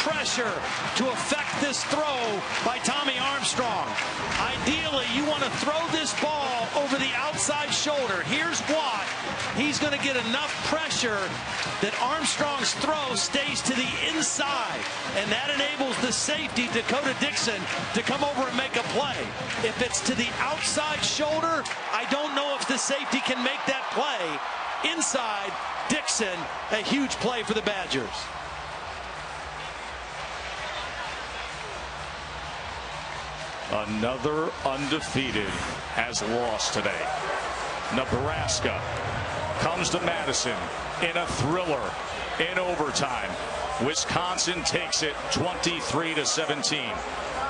pressure to affect this throw by Tommy Armstrong. Ideally, you want to throw this ball over the outside shoulder. Here's what. He's going to get enough pressure that Armstrong's throw stays to the inside, and that enables the safety, Dakota Dixon, to come over and make a play. If it's to the outside shoulder, I don't know if the safety can make that play. Inside, Dixon, a huge play for the Badgers. Another undefeated has lost today. Nebraska comes to Madison in a thriller in overtime. Wisconsin takes it 23-17.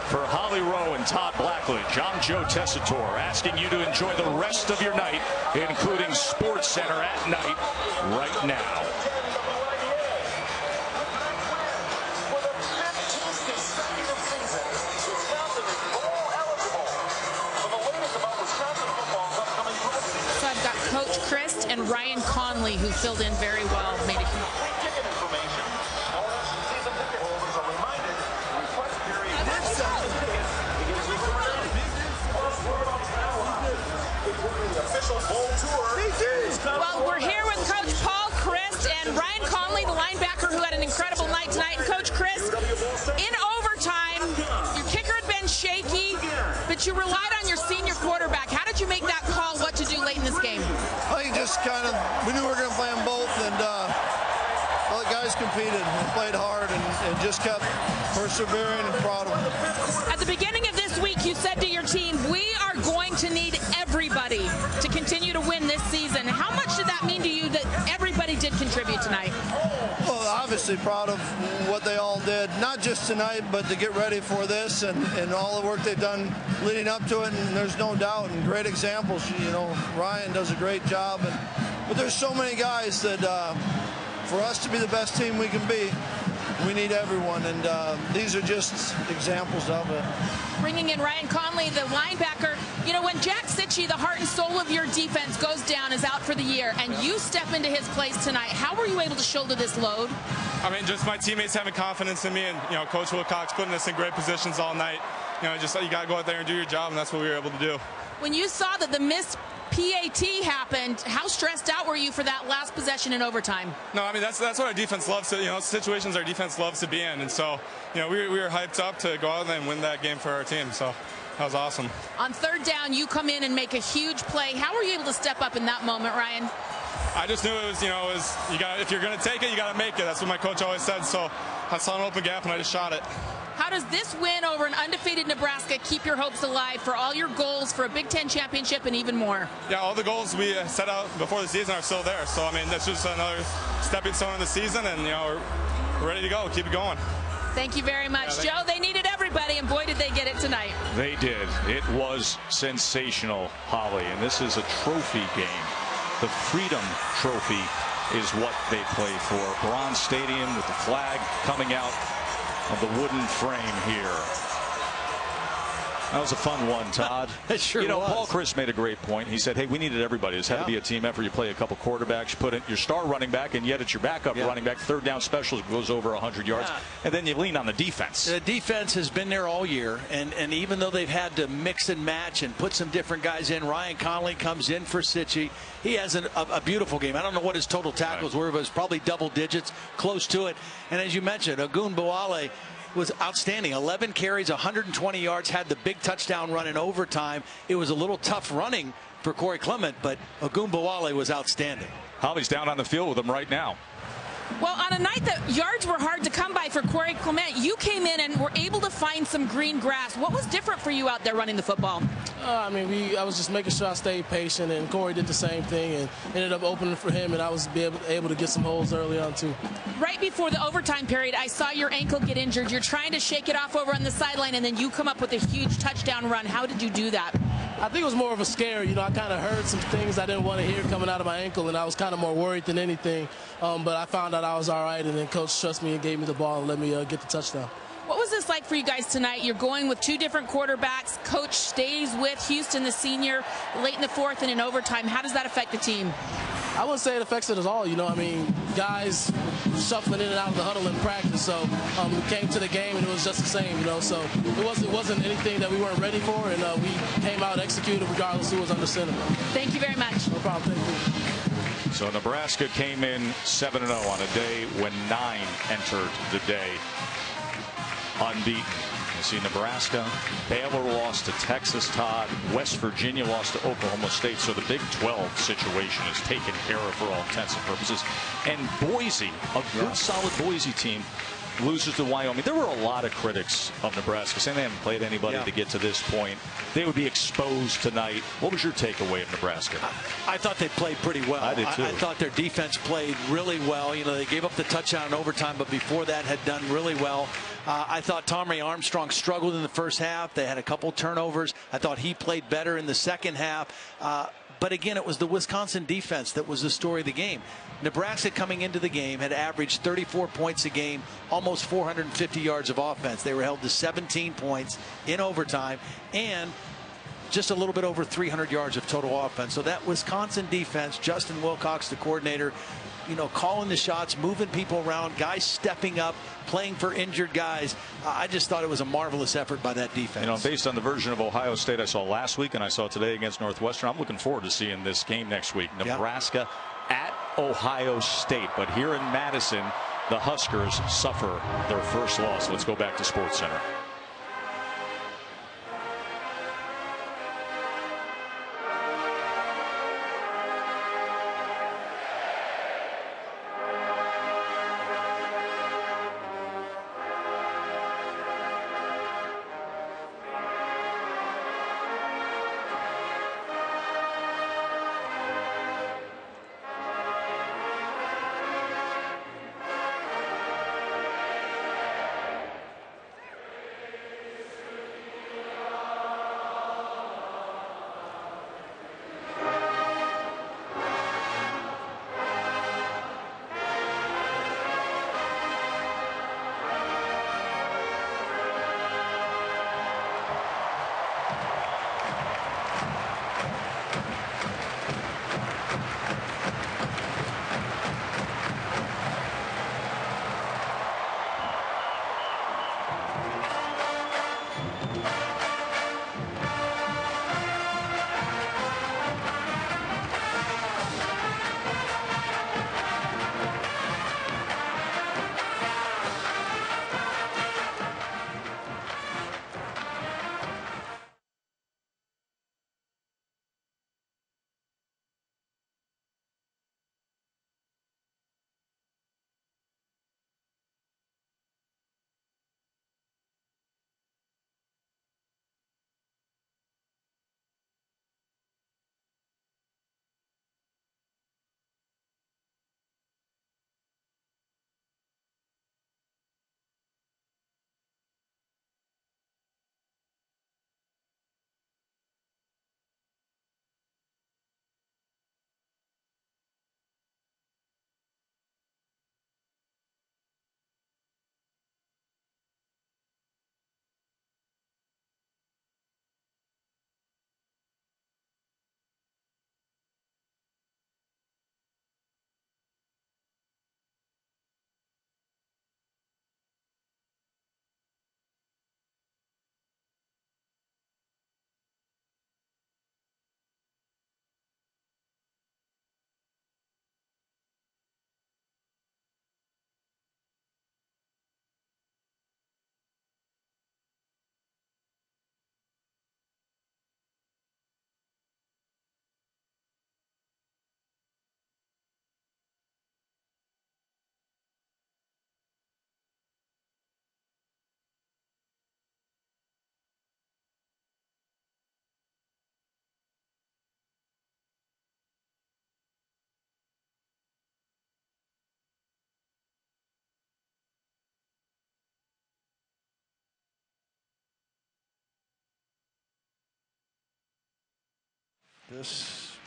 For Holly Rowe and Todd Blackledge, I'm Joe Tessitore, asking you to enjoy the rest of your night, including Sports Center at night, right now. So I've got Coach Chris and Ryan Conley, who filled in very well. Made a Well, we're here with Coach Paul Chris and Ryan Conley, the linebacker, who had an incredible night tonight. And Coach Chris, in overtime, your kicker had been shaky, but you relied on your senior quarterback. How did you make that call what to do late in this game? I think just kind of, we knew we were going to play them both, and well, the guys competed and played hard and just kept persevering and proud of them. At the beginning of this week, you said to your team, we are going to need everybody to continue to win this season. How much did that mean to you that everybody did contribute tonight? Well, obviously proud of what they all did, not just tonight, but to get ready for this and all the work they've done leading up to it. And there's no doubt, and great examples. You know, Ryan does a great job, but there's so many guys that for us to be the best team we can be, we need everyone, and these are just examples of it. Bringing in Ryan Conley, the linebacker. You know, when Jack Sitchie, the heart and soul of your defense, goes down, is out for the year, and you step into his place tonight, how were you able to shoulder this load? I mean, just my teammates having confidence in me, and, you know, Coach Wilcox putting us in great positions all night. You know, just you got to go out there and do your job, and that's what we were able to do. When you saw that the missed PAT happened, how stressed out were you for that last possession in overtime? No, I mean, that's what our defense loves to, you know, situations our defense loves to be in. And so, you know, we were hyped up to go out there and win that game for our team. So that was awesome. On third down, you come in and make a huge play. How were you able to step up in that moment, Ryan? I just knew it was, you know, you got, if you're going to take it, you got to make it. That's what my coach always said. So I saw an open gap and I just shot it. How does this win over an undefeated Nebraska keep your hopes alive for all your goals for a Big Ten championship and even more? Yeah, all the goals we set out before the season are still there. So, I mean, that's just another stepping stone in the season, and, you know, we're ready to go. Keep it going. Thank you very much. Joe, they needed everybody, and boy, did they get it tonight. They did. It was sensational, Holly, and this is a trophy game. The Freedom Trophy is what they play for. Bronze Stadium with the flag coming out of the wooden frame here. That was a fun one, Todd. It sure was. You know, Paul Chris made a great point. He said, hey, we needed everybody. This had to be a team effort. You play a couple quarterbacks, you put in your star running back, and yet it's your backup running back. Third down specials goes over 100 yards. And then you lean on the defense. The defense has been there all year, and even though they've had to mix and match and put some different guys in, Ryan Conley comes in for Sitchie. He has a beautiful game. I don't know what his total tackles were, but it's probably double digits, close to it. And as you mentioned, Ogunbowale was outstanding. 11 carries, 120 yards, had the big touchdown run in overtime. It was a little tough running for Corey Clement, but Ogunbowale was outstanding. Holly's down on the field with him right now. Well, on a night that yards were hard to come by for Corey Clement, you came in and were able to find some green grass. What was different for you out there running the football? I mean, I was just making sure I stayed patient, and Corey did the same thing and ended up opening for him, and I was able to get some holes early on, too. Right before the overtime period, I saw your ankle get injured. You're trying to shake it off over on the sideline, and then you come up with a huge touchdown run. How did you do that? I think it was more of a scare. You know, I kind of heard some things I didn't want to hear coming out of my ankle, and I was kind of more worried than anything. But I found out I was all right, and then Coach trusted me and gave me the ball and let me get the touchdown. What was this like for you guys tonight? You're going with two different quarterbacks. Coach stays with Houston, the senior, late in the fourth and in overtime. How does that affect the team? I wouldn't say it affects it at all. You know, I mean, guys shuffling in and out of the huddle in practice. So we came to the game and it was just the same, you know. So it wasn't anything that we weren't ready for, and we came out and executed regardless who was under center. Thank you very much. No problem. Thank you. So Nebraska came in 7-0 on a day when 9 entered the day unbeaten. You see Nebraska, Baylor lost to Texas, Todd. West Virginia lost to Oklahoma State. So the Big 12 situation is taken care of for all intents and purposes. And Boise, a good solid Boise team, loses to Wyoming. There were a lot of critics of Nebraska saying they haven't played anybody to get to this point. They would be exposed tonight. What was your takeaway of Nebraska? I thought they played pretty well. I did too. I thought their defense played really well. You know, they gave up the touchdown in overtime, but before that had done really well. I thought Tommy Armstrong struggled in the first half. They had a couple turnovers. I thought he played better in the second half. But again, it was the Wisconsin defense that was the story of the game. Nebraska coming into the game had averaged 34 points a game, almost 450 yards of offense. They were held to 17 points in overtime and just a little bit over 300 yards of total offense. So that Wisconsin defense, Justin Wilcox, the coordinator, you know, calling the shots, moving people around, guys stepping up, playing for injured guys. I just thought it was a marvelous effort by that defense. You know, based on the version of Ohio State I saw last week and I saw today against Northwestern, I'm looking forward to seeing this game next week. Nebraska at Ohio State. But here in Madison, the Huskers suffer their first loss. Let's go back to SportsCenter.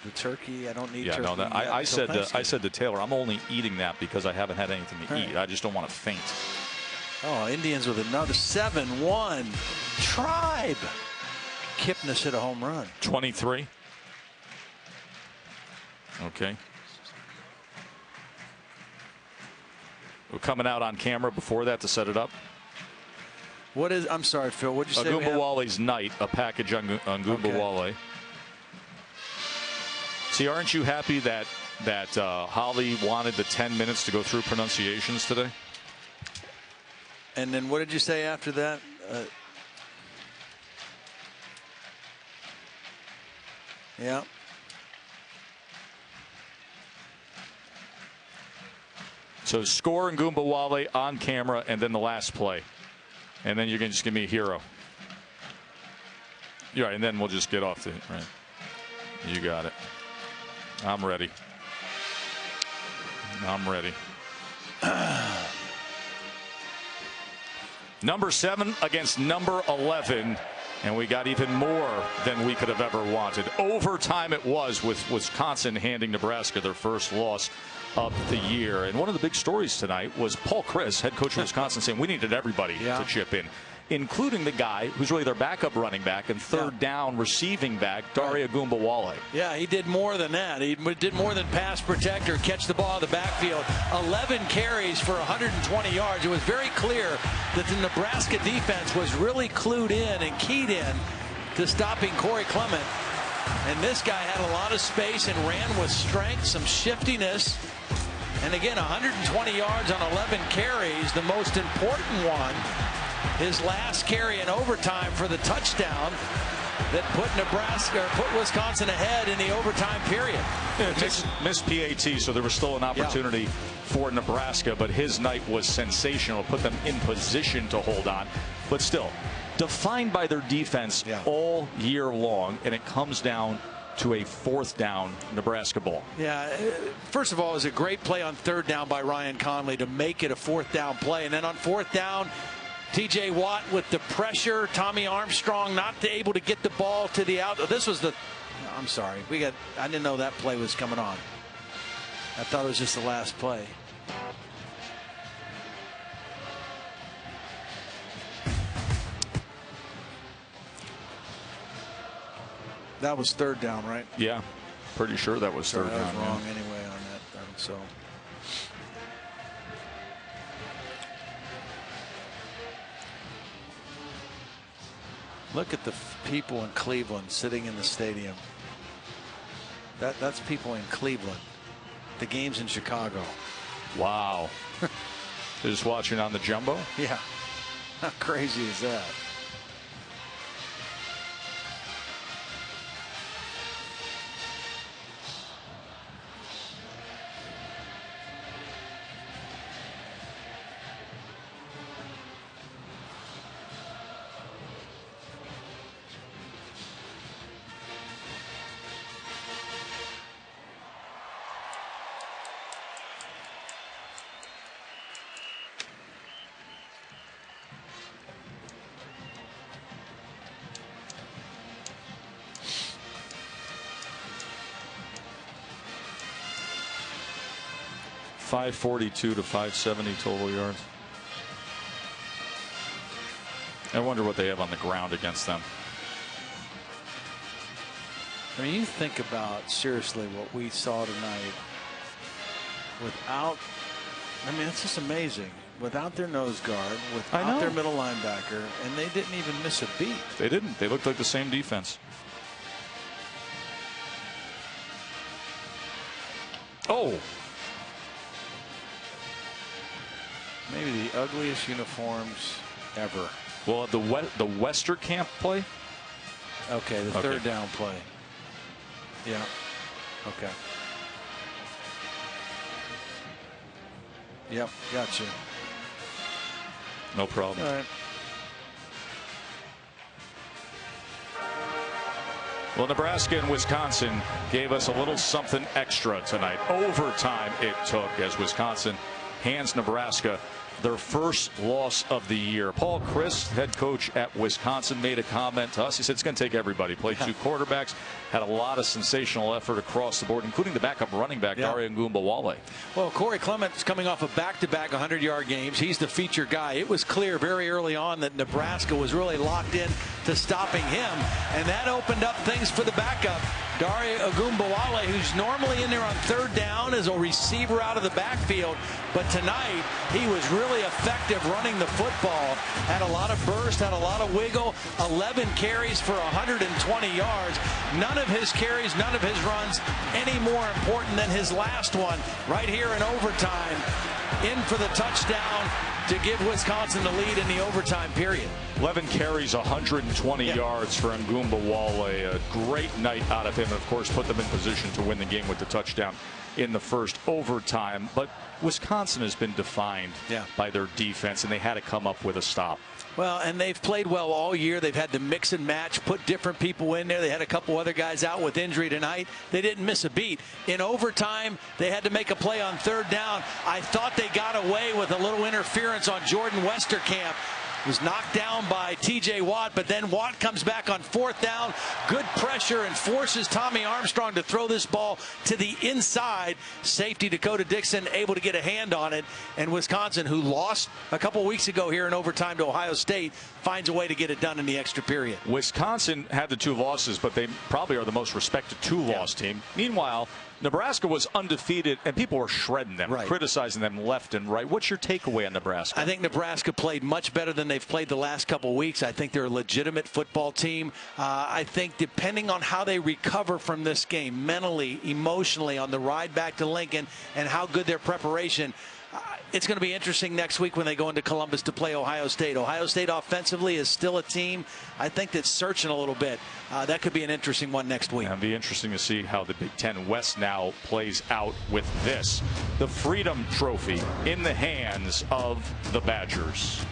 The turkey, I don't need turkey. No, I said to Taylor, I'm only eating that because I haven't had anything to eat. I just don't want to faint. Oh, Indians with another 7-1. Tribe. Kipnis hit a home run. 23. 23. Okay. coming out on camera before that to set it up. What is? I'm sorry, Phil. What'd you say? Agumbawale's night, a package on Agumbawale. Okay. See, aren't you happy that Holly wanted the 10 minutes to go through pronunciations today? And then what did you say after that? Yeah. So score Agumbawale on camera, and then the last play. And then you can just give me a hero. Yeah, and then we'll just get off to it. Right. You got it. I'm ready. I'm ready. Number 7 against number 11. And we got even more than we could have ever wanted. Overtime it was, with Wisconsin handing Nebraska their first loss of the year. And one of the big stories tonight was Paul Chryst, head coach of Wisconsin, saying we needed everybody to chip in, including the guy who's really their backup running back and third down receiving back, Dare Agumbawale. Yeah, he did more than that. He did more than pass protect or catch the ball in the backfield. 11 carries for 120 yards. It was very clear that the Nebraska defense was really clued in and keyed in to stopping Corey Clement. And this guy had a lot of space and ran with strength, some shiftiness. And again, 120 yards on 11 carries. The most important one, his last carry in overtime for the touchdown that put Wisconsin ahead in the overtime period. Yeah, missed PAT, so there was still an opportunity for Nebraska, but his night was sensational. Put them in position to hold on, but still defined by their defense all year long, and it comes down to a 4th down Nebraska ball. Yeah, first of all, it was a great play on 3rd down by Ryan Conley to make it a 4th down play, and then on 4th down, TJ Watt with the pressure, Tommy Armstrong not able to get the ball to the out. This was the, I'm sorry, I didn't know that play was coming on. I thought it was just the last play. That was 3rd down, right? Yeah, pretty sure that was 3rd down. I was wrong anyway on that. So. Look at the people in Cleveland sitting in the stadium. That's people in Cleveland. The game's in Chicago. Wow. They're just watching on the jumbo? Yeah. How crazy is that? .542 to 570 total yards. I wonder what they have on the ground against them. I mean, you think about seriously what we saw tonight without, I mean, it's just amazing. Without their nose guard, without their middle linebacker, and they didn't even miss a beat. They didn't. They looked like the same defense. Oh. Maybe the ugliest uniforms ever. Well, the Westerkamp play? Okay, the 3rd down play. Yeah. Okay. Yep, gotcha. No problem. All right. Well, Nebraska and Wisconsin gave us a little something extra tonight. Overtime it took as Wisconsin hands Nebraska their first loss of the year. Paul Chryst, head coach at Wisconsin, made a comment to us. He said it's going to take everybody. Played 2 quarterbacks, had a lot of sensational effort across the board, including the backup running back, Dare Agumbawale. Well, Corey Clement's coming off of back-to-back 100-yard games. He's the feature guy. It was clear very early on that Nebraska was really locked in to stopping him, and that opened up things for the backup. Dare Ogunbowale, who's normally in there on third down as a receiver out of the backfield. But tonight, he was really effective running the football. Had a lot of burst, had a lot of wiggle. 11 carries for 120 yards. None of his carries, none of his runs any more important than his last one right here in overtime. In for the touchdown to give Wisconsin the lead in the overtime period. 11 carries, 120 yards for Ogunbowale. A great night out of him, and of course put them in position to win the game with the touchdown in the first overtime. But Wisconsin has been defined by their defense, and they had to come up with a stop. Well, and they've played well all year. They've had to mix and match, put different people in there. They had a couple other guys out with injury tonight. They didn't miss a beat. In overtime, they had to make a play on third down. I thought they got away with a little interference on Jordan Westerkamp. Was knocked down by T.J. Watt, but then Watt comes back on fourth down. Good pressure and forces Tommy Armstrong to throw this ball to the inside. Safety Dakota Dixon able to get a hand on it. And Wisconsin, who lost a couple weeks ago here in overtime to Ohio State, finds a way to get it done in the extra period. Wisconsin had the 2 losses, but they probably are the most respected 2-loss team. Meanwhile, Nebraska was undefeated, and people were shredding them, criticizing them left and right. What's your takeaway on Nebraska? I think Nebraska played much better than they've played the last couple of weeks. I think they're a legitimate football team. I think depending on how they recover from this game, mentally, emotionally, on the ride back to Lincoln, and how good their preparation, it's going to be interesting next week when they go into Columbus to play Ohio State. Ohio State offensively is still a team, I think, that's searching a little bit. That could be an interesting one next week. It'll be interesting to see how the Big Ten West now plays out with this. The Freedom Trophy in the hands of the Badgers.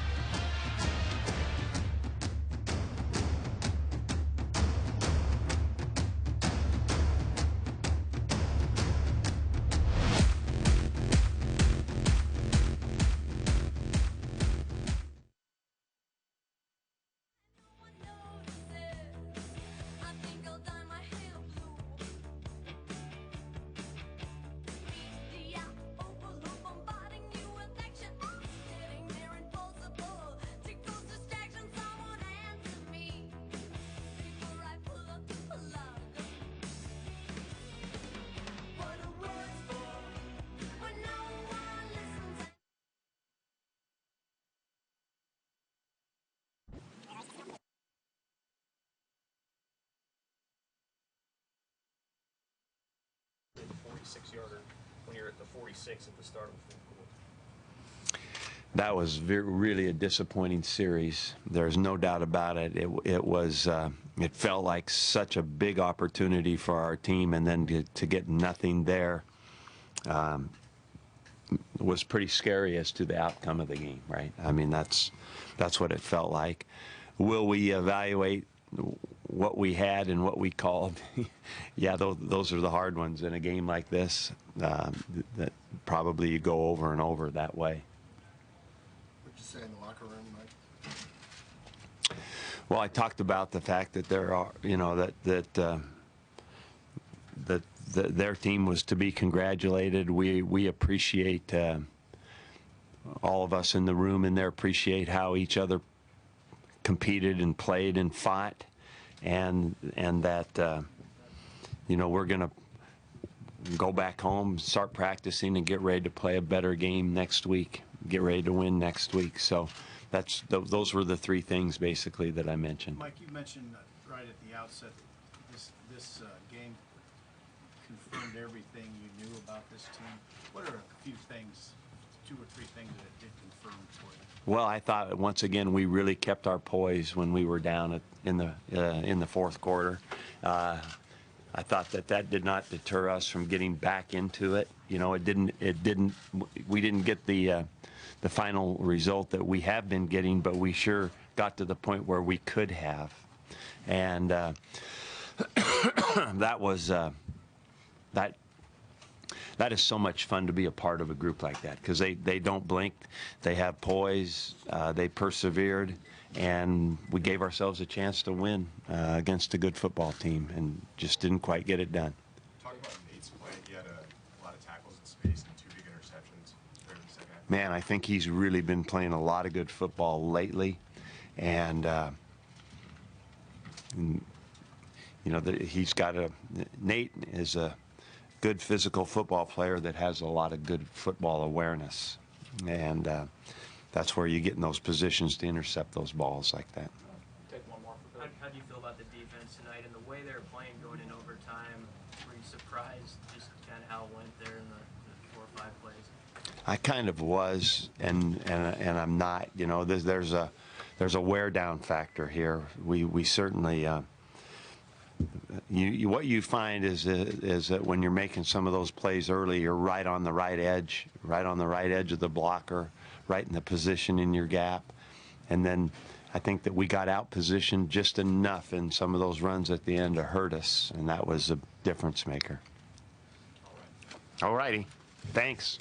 When you're at the 46 at the start of the fourth quarter. That was really a disappointing series. There's no doubt about it. It felt like such a big opportunity for our team, and then to get nothing there was pretty scary as to the outcome of the game, right? I mean, that's what it felt like. Will we evaluate what we had and what we called? Yeah, those are the hard ones in a game like this, that probably you go over and over that way. What'd you say in the locker room, Mike? Well, I talked about the fact that there are, that their team was to be congratulated. We appreciate all of us in the room in there appreciate how each other competed and played and fought, and that we're going to go back home, start practicing, and get ready to play a better game next week, get ready to win next week. So those were the 3 things basically that I mentioned. Mike, you mentioned right at the outset this game confirmed everything you knew about this team. What are a few things, 2 or 3 things that it did confirm for you? Well, I thought once again we really kept our poise when we were down in the fourth quarter. I thought that did not deter us from getting back into it. We didn't get the final result that we have been getting, but we sure got to the point where we could have, and that was that is so much fun to be a part of a group like that, because they don't blink, they have poise, they persevered, and we gave ourselves a chance to win against a good football team, and just didn't quite get it done. Talk about Nate's play. He had a lot of tackles in space and 2 big interceptions during the second half. Man, I think he's really been playing a lot of good football lately, and you know, Nate is a good physical football player that has a lot of good football awareness, and that's where you get in those positions to intercept those balls like that. Take one more. How do you feel about the defense tonight and the way they were playing going in overtime? Were you surprised just kind of how it went there in the 4 or 5 plays? I kind of was, and I'm not. You know, there's a wear down factor here. We certainly. What you find is that when you're making some of those plays early, you're right on the right edge of the blocker, right in the position in your gap, and then I think that we got out positioned just enough in some of those runs at the end to hurt us, and that was a difference maker. All righty, thanks.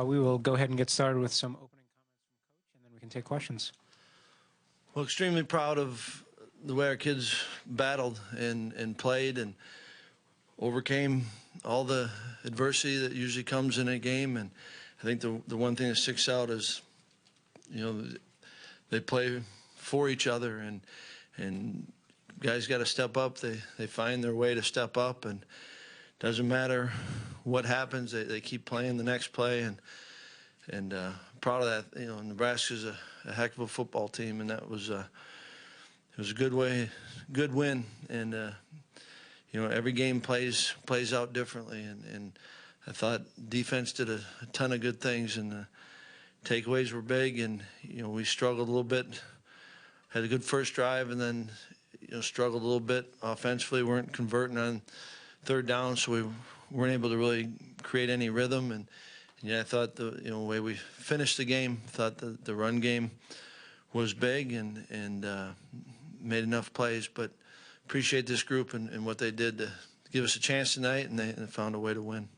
We will go ahead and get started with some opening comments from Coach, and then we can take questions. Well, extremely proud of the way our kids battled and played and overcame all the adversity that usually comes in a game. And I think the one thing that sticks out is, you know, they play for each other, and guys got to step up. They find their way to step up, and doesn't matter what happens, they keep playing the next play, and proud of that. You know, Nebraska's a heck of a football team, and that was it was a good win, and you know, every game plays out differently, and I thought defense did a ton of good things, and the takeaways were big, and you know, we struggled a little bit, had a good first drive, and then you know, struggled a little bit offensively, weren't converting on third down, so we weren't able to really create any rhythm. And yeah, I thought the way we finished the game, thought the run game was big and made enough plays. But appreciate this group and what they did to give us a chance tonight, and they found a way to win.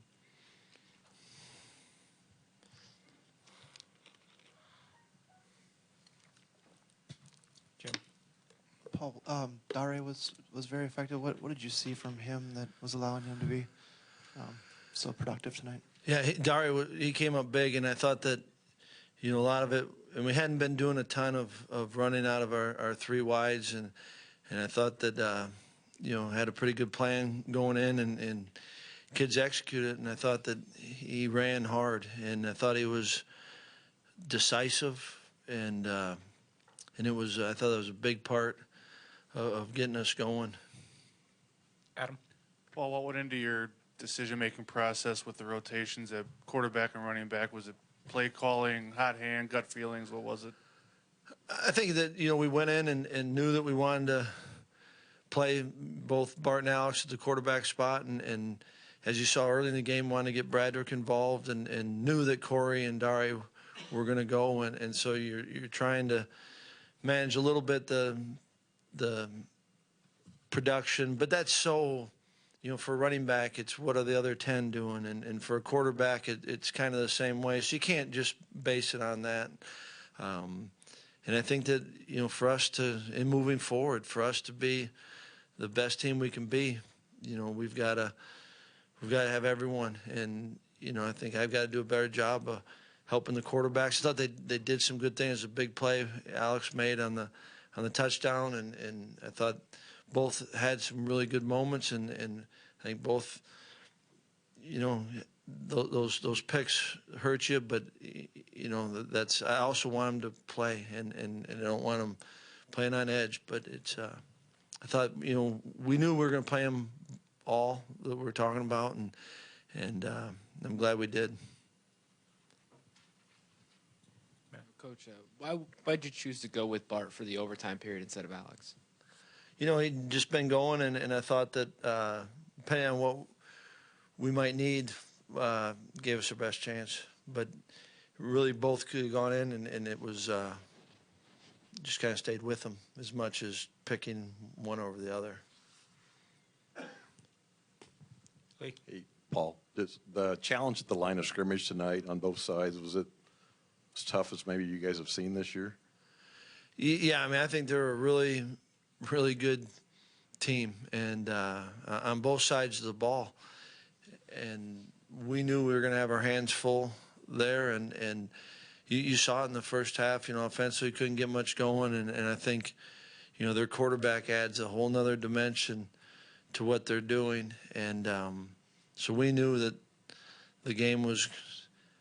Paul, Dare was very effective. What did you see from him that was allowing him to be so productive tonight? Yeah, Dare, he came up big, and I thought that, you know, a lot of it, and we hadn't been doing a ton of running out of our 3 wides, and I thought that, you know, had a pretty good plan going in, and kids executed it, and I thought that he ran hard, and I thought he was decisive, and it was, I thought that was a big part of getting us going. Adam? Paul, what went into your decision-making process with the rotations at quarterback and running back? Was it play calling, hot hand, gut feelings? What was it? I think that, you know, we went in and knew that we wanted to play both Bart and Alex at the quarterback spot, and as you saw early in the game, wanted to get Bradrick involved, and knew that Corey and Dare were going to go, and so you're trying to manage a little bit the production, but that's so, you know, for a running back, it's what are the other 10 doing, and for a quarterback, it's kind of the same way. So you can't just base it on that. And I think that, you know, for us to, in moving forward, for us to be the best team we can be, you know, we've got to have everyone, and you know, I think I've got to do a better job of helping the quarterbacks. I thought they did some good things. A big play Alex made on the touchdown, and I thought both had some really good moments, and I think both, you know, those picks hurt you, but you know, that's, I also want them to play, and I don't want them playing on edge, but it's I thought, you know, we knew we were going to play them all that we're talking about, and I'm glad we did. Coach, why did you choose to go with Bart for the overtime period instead of Alex? You know, he'd just been going, and I thought that depending on what we might need, gave us our best chance. But really both could have gone in, and it was just kind of stayed with them as much as picking one over the other. Hey, Paul, the challenge at the line of scrimmage tonight on both sides, was it as tough as maybe you guys have seen this year? Yeah, I mean, I think they're a really, really good team, and on both sides of the ball. And we knew we were going to have our hands full there, and you saw it in the first half. Offensively couldn't get much going, and I think, their quarterback adds a whole nother dimension to what they're doing. And so we knew that the game was,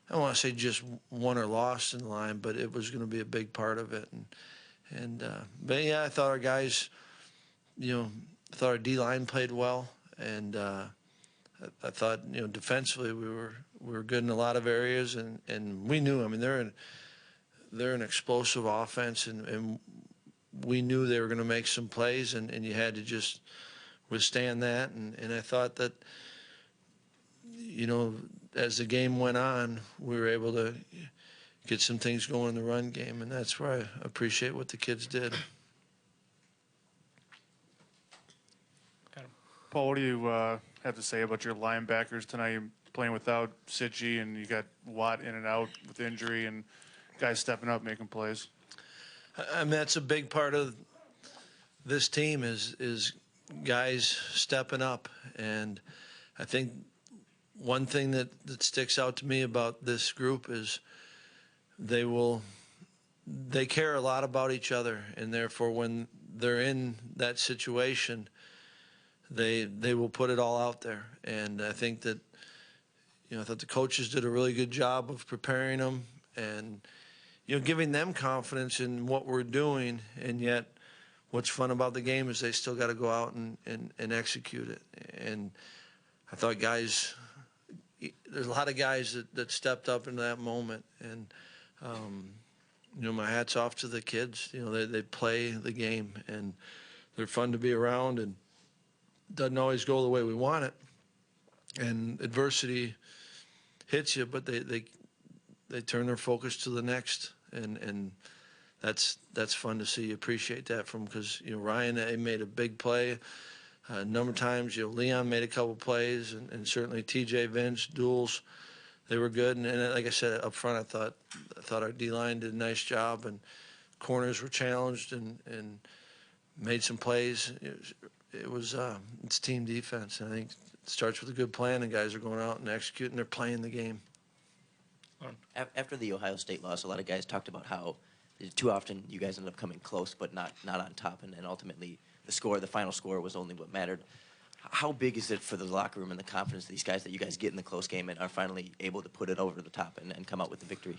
I don't want to say just won or lost in the line, but it was going to be a big part of it. But yeah, I thought our guys, I thought our D-line played well, and I thought, defensively we were good in a lot of areas, and we knew. I mean, they're an explosive offense, and we knew they were going to make some plays, and you had to just withstand that. And I thought that, as the game went on, we were able to get some things going in the run game, and that's where I appreciate what the kids did. Paul, what do you have to say about your linebackers tonight? You're playing without Sitchi, and you got Watt in and out with injury, and guys stepping up, making plays. I mean, that's a big part of this team is guys stepping up. And I think one thing that sticks out to me about this group is they care a lot about each other, and therefore when they're in that situation, they will put it all out there. And I think that, I thought the coaches did a really good job of preparing them and, giving them confidence in what we're doing. And yet what's fun about the game is they still got to go out and execute it. And I thought there's a lot of guys that stepped up into that moment. And, my hat's off to the kids. They play the game, and they're fun to be around, and doesn't always go the way we want it. And adversity hits you, but they turn their focus to the next, and that's fun to see. You appreciate that from, because Ryan made a big play a number of times. Leon made a couple plays, and certainly TJ, Vince, Duels, they were good. And like I said up front, I thought our D-line did a nice job, and corners were challenged and made some plays. It's team defense, and I think it starts with a good plan, and guys are going out and executing. They're playing the game. After the Ohio State loss, a lot of guys talked about how too often you guys ended up coming close but not on top, and ultimately the final score was only what mattered. How big is it for the locker room and the confidence of these guys that you guys get in the close game and are finally able to put it over the top and come out with the victory?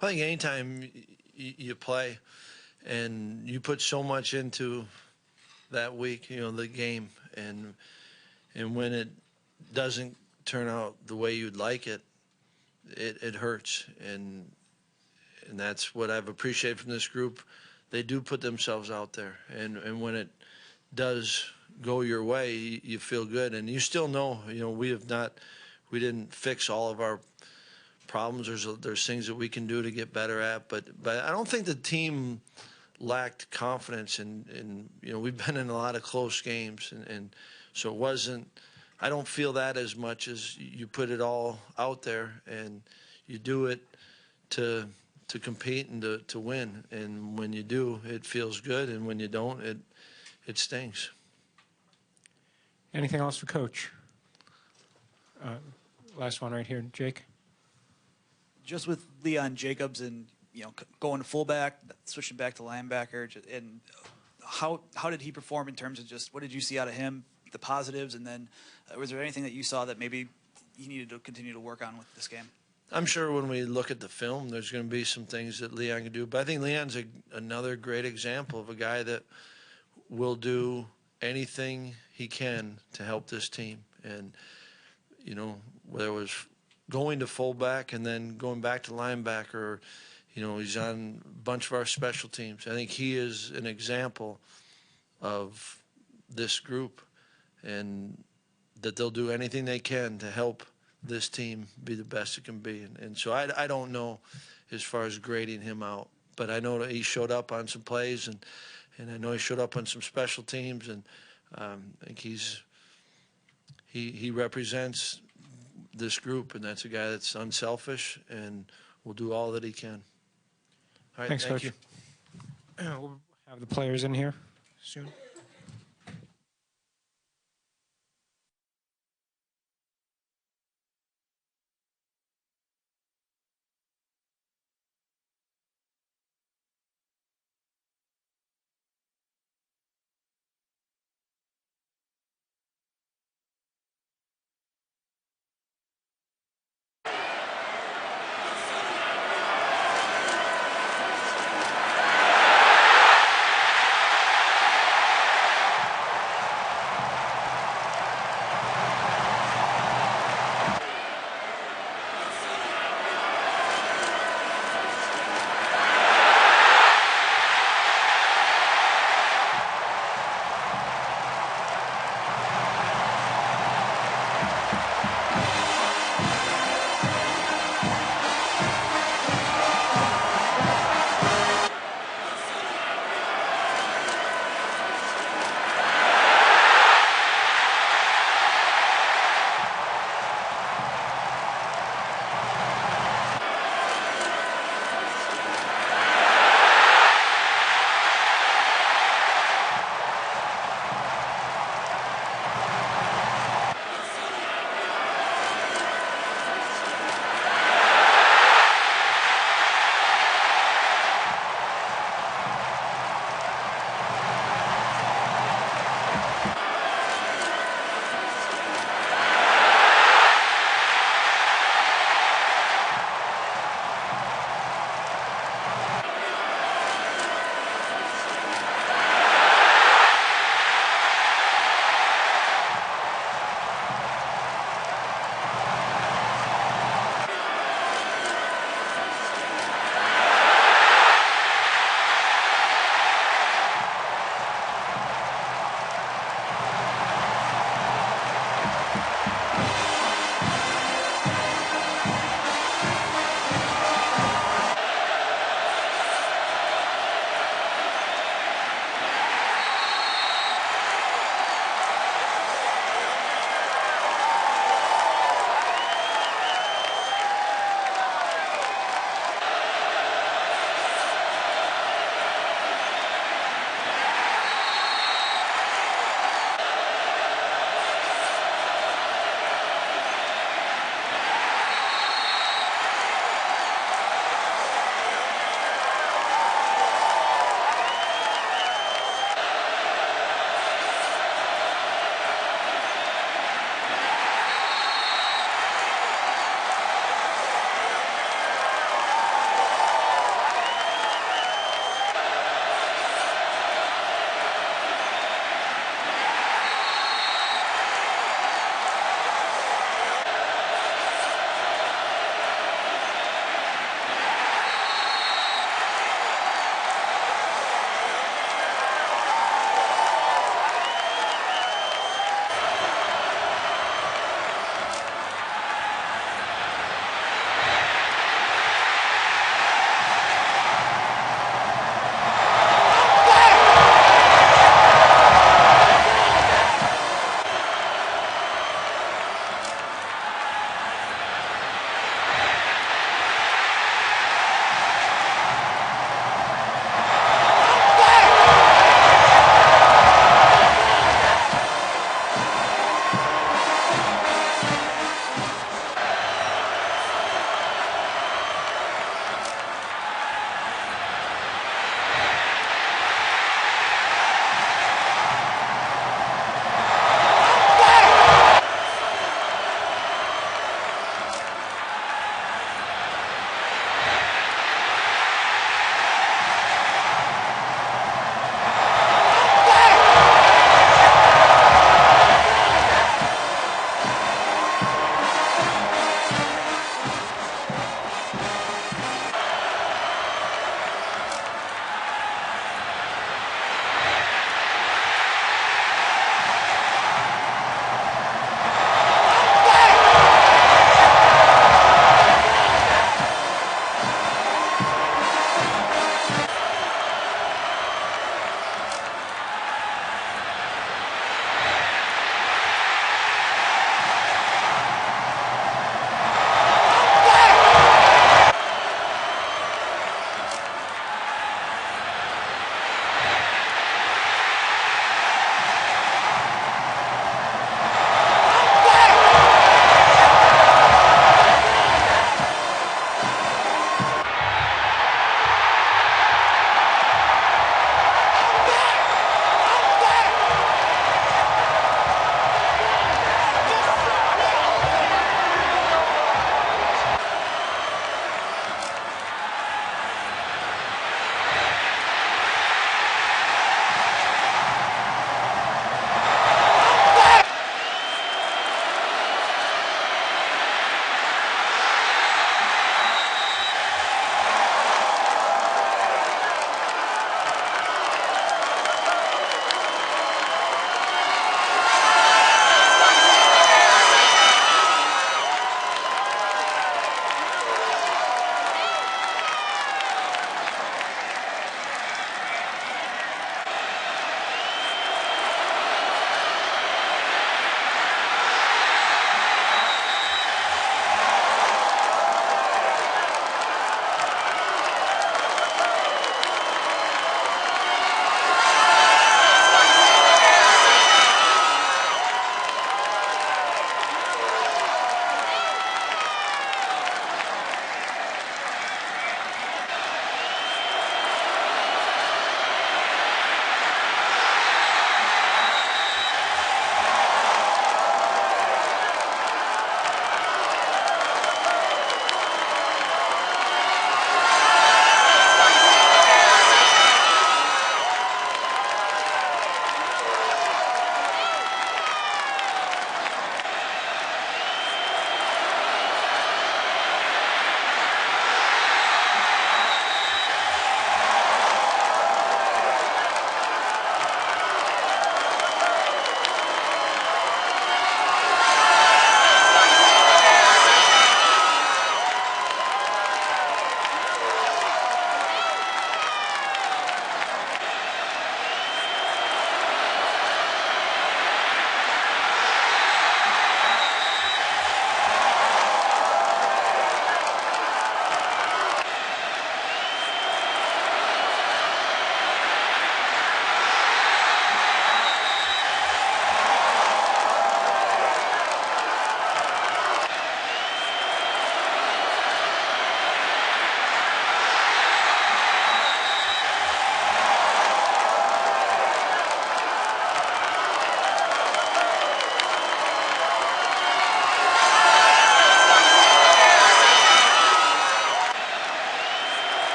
I think anytime you play and you put so much into that week, the game, and when it doesn't turn out the way you'd like it, it hurts. And that's what I've appreciated from this group. They do put themselves out there, and when it does go your way, you feel good. And you still know, we didn't fix all of our problems. There's things that we can do to get better at, but I don't think the team lacked confidence, and we've been in a lot of close games, and so it wasn't, I don't feel that as much as you put it all out there and you do it to compete and to win. And when you do, it feels good, and when you don't, it stings. Anything else for Coach? Last one right here, Jake. Just with Leon Jacobs and going to fullback, switching back to linebacker, and how did he perform in terms of just what did you see out of him, the positives, and then was there anything that you saw that maybe he needed to continue to work on with this game? I'm sure when we look at the film, there's going to be some things that Leon can do, but I think Leon's another great example of a guy that will do anything he can to help this team. And whether it was going to fullback and then going back to linebacker, he's on a bunch of our special teams. I think he is an example of this group, and that they'll do anything they can to help this team be the best it can be. And so I don't know as far as grading him out, but I know that he showed up on some plays, and I know he showed up on some special teams, and I think he represents this group, and that's a guy that's unselfish and will do all that he can. All right, Thanks, thank Coach. you. We'll have the players in here soon.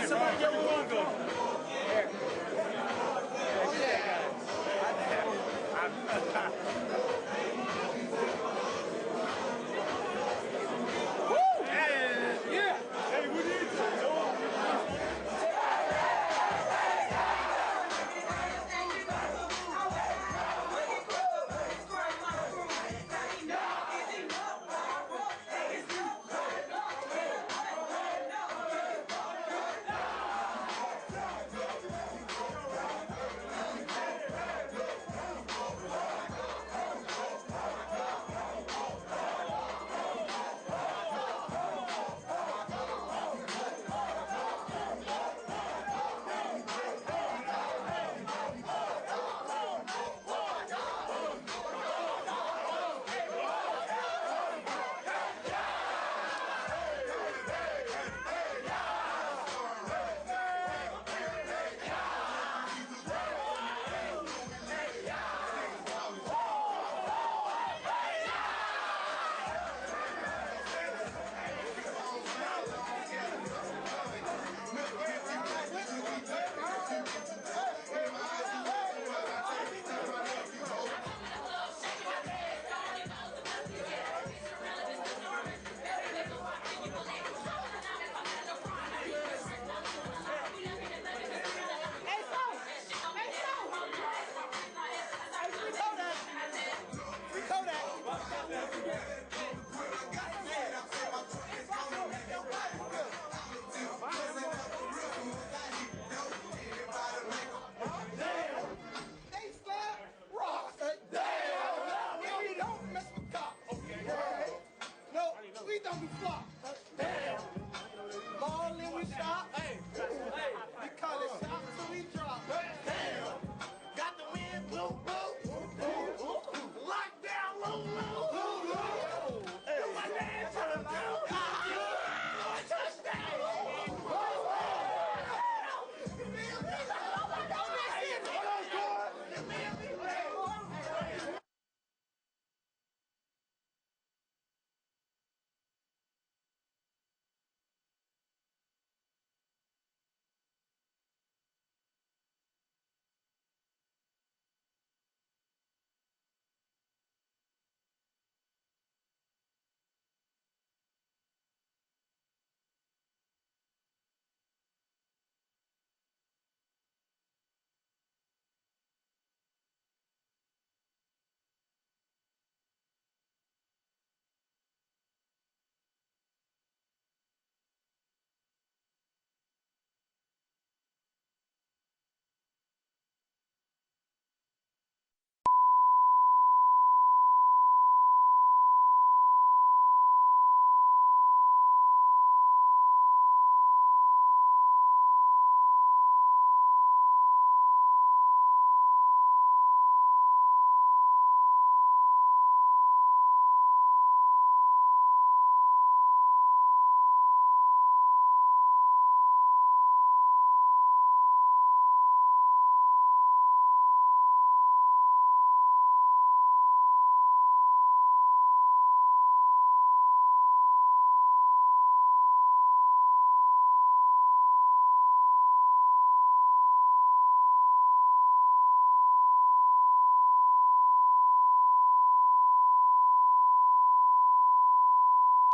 Somebody get